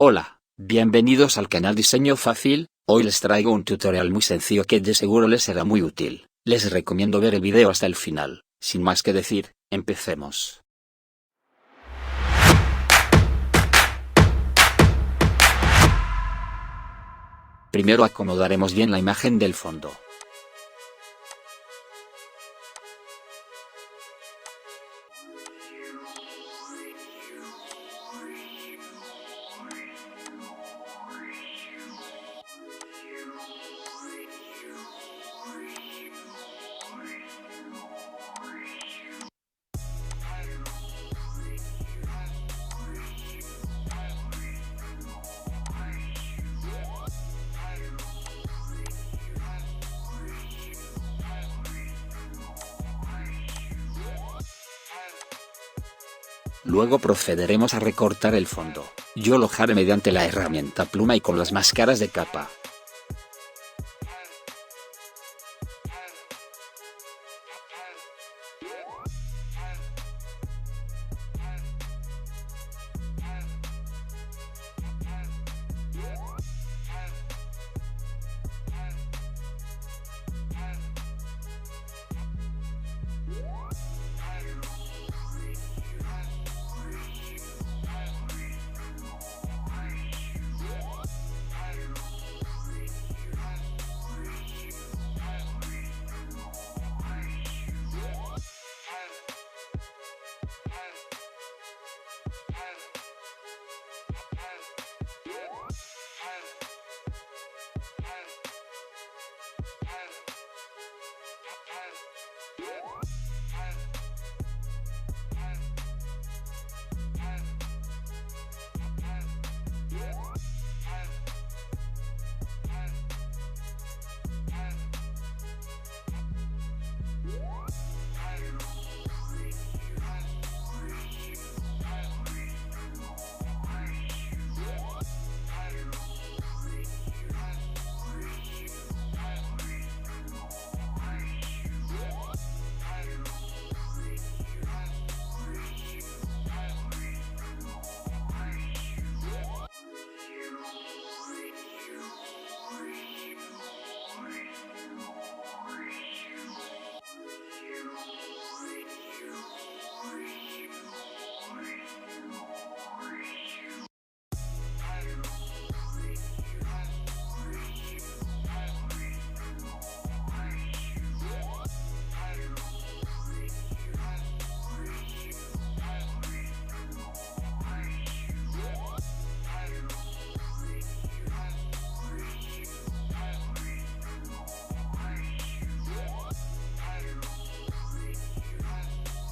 Hola, bienvenidos al canal Diseño Fácil. Hoy les traigo un tutorial muy sencillo que de seguro les será muy útil. Les recomiendo ver el video hasta el final. Sin más que decir, empecemos. Primero acomodaremos bien la imagen del fondo. Luego procederemos a recortar el fondo. Yo lo haré mediante la herramienta pluma y con las máscaras de capa.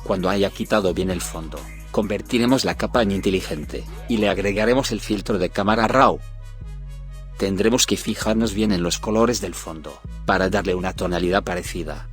Cuando haya quitado bien el fondo, convertiremos la capa en inteligente, y le agregaremos el filtro de cámara RAW. Tendremos que fijarnos bien en los colores del fondo, para darle una tonalidad parecida.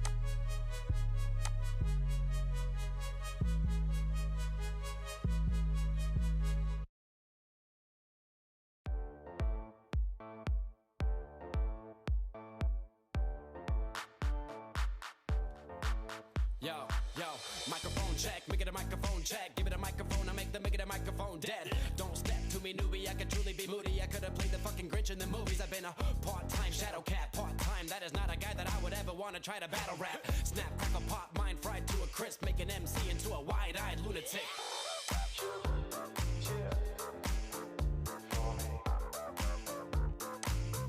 Yo, microphone check, make it a microphone check. Give it a microphone, I make it a microphone dead. Don't step to me, newbie, I could truly be moody. I could have played the fucking Grinch in the movies. I've been a part-time shadow cat, part-time. That is not a guy that I would ever want to try to battle rap. Snap, crackle, pop, mind fried to a crisp. Make an MC into a wide-eyed lunatic.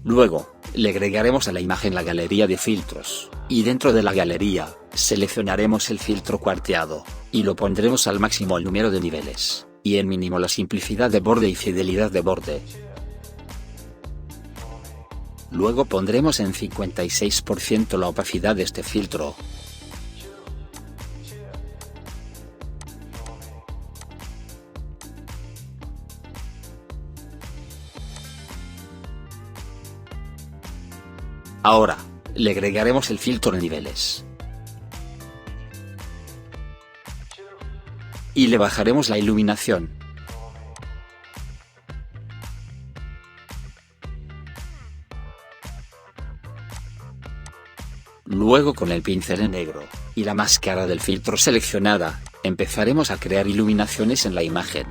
Luego, le agregaremos a la imagen la galería de filtros, y dentro de la galería, seleccionaremos el filtro cuarteado, y lo pondremos al máximo el número de niveles, y en mínimo la simplicidad de borde y fidelidad de borde. Luego pondremos en 56% la opacidad de este filtro. Ahora, le agregaremos el filtro de niveles. Y le bajaremos la iluminación. Luego con el pincel en negro, y la máscara del filtro seleccionada, empezaremos a crear iluminaciones en la imagen.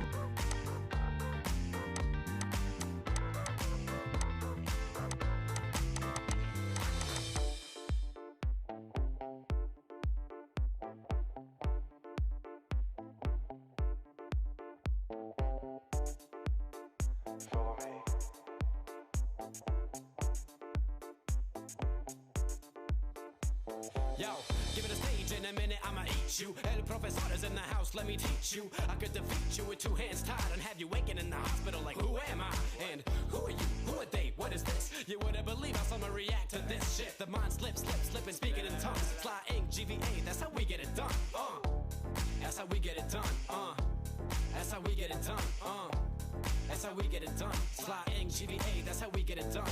Yo, give it a stage in a minute, I'ma eat you. El profesor is in the house, let me teach you. I could defeat you with two hands tied and have you waking in the hospital like, who am I? And who are you? Who are they? What is this? You wouldn't believe how someone react to this shit. The mind slips, and speaking in tongues. Fly ink, GVA, that's how we get it done. That's how we get it done. That's how we get it done. That's how we get it done. Sly ink, GVA, that's how we get it done.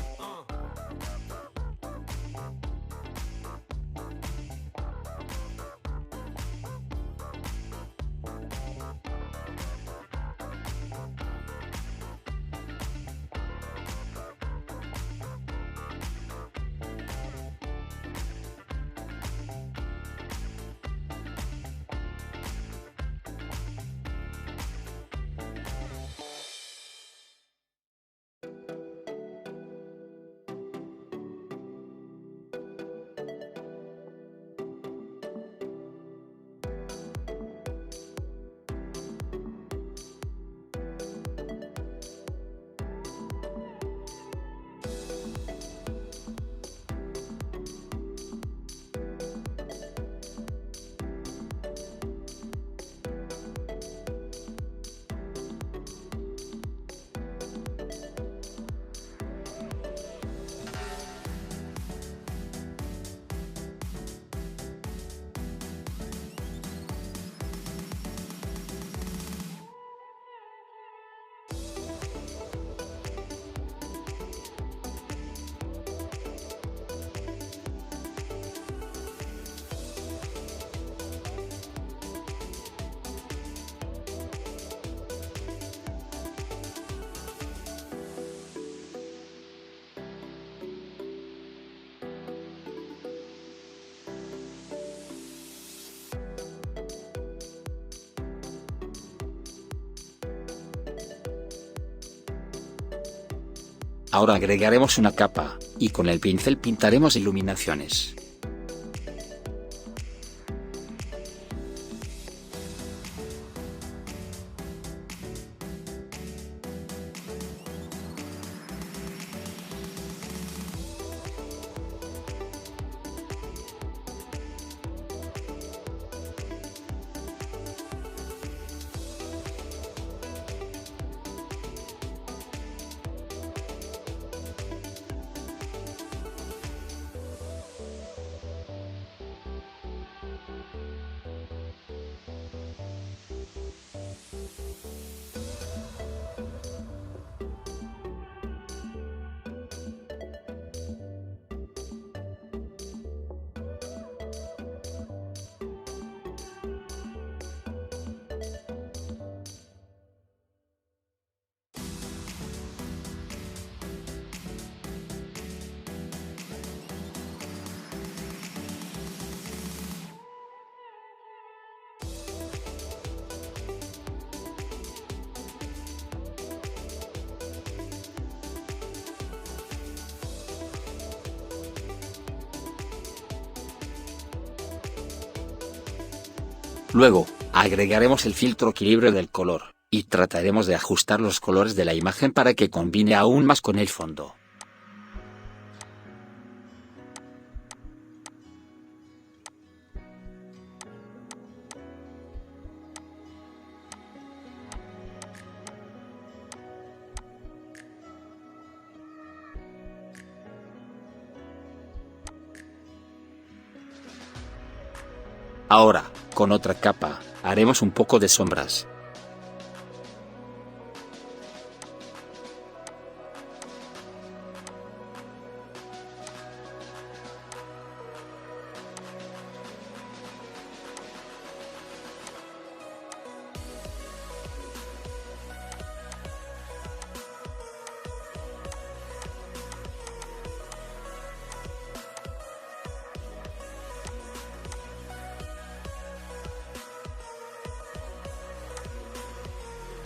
Ahora agregaremos una capa, y con el pincel pintaremos iluminaciones. Luego, agregaremos el filtro equilibrio del color, y trataremos de ajustar los colores de la imagen para que combine aún más con el fondo. Ahora, con otra capa, haremos un poco de sombras.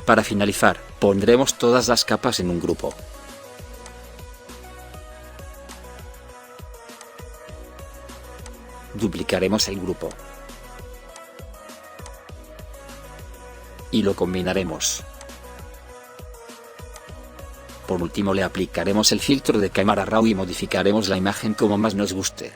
Para finalizar, pondremos todas las capas en un grupo. Duplicaremos el grupo. Y lo combinaremos. Por último le aplicaremos el filtro de cámara RAW y modificaremos la imagen como más nos guste.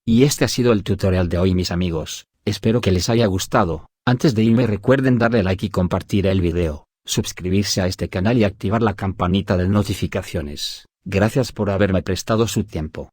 Y este ha sido el tutorial de hoy, mis amigos. Espero que les haya gustado. Antes de irme recuerden darle like y compartir el video, suscribirse a este canal y activar la campanita de notificaciones. Gracias por haberme prestado su tiempo.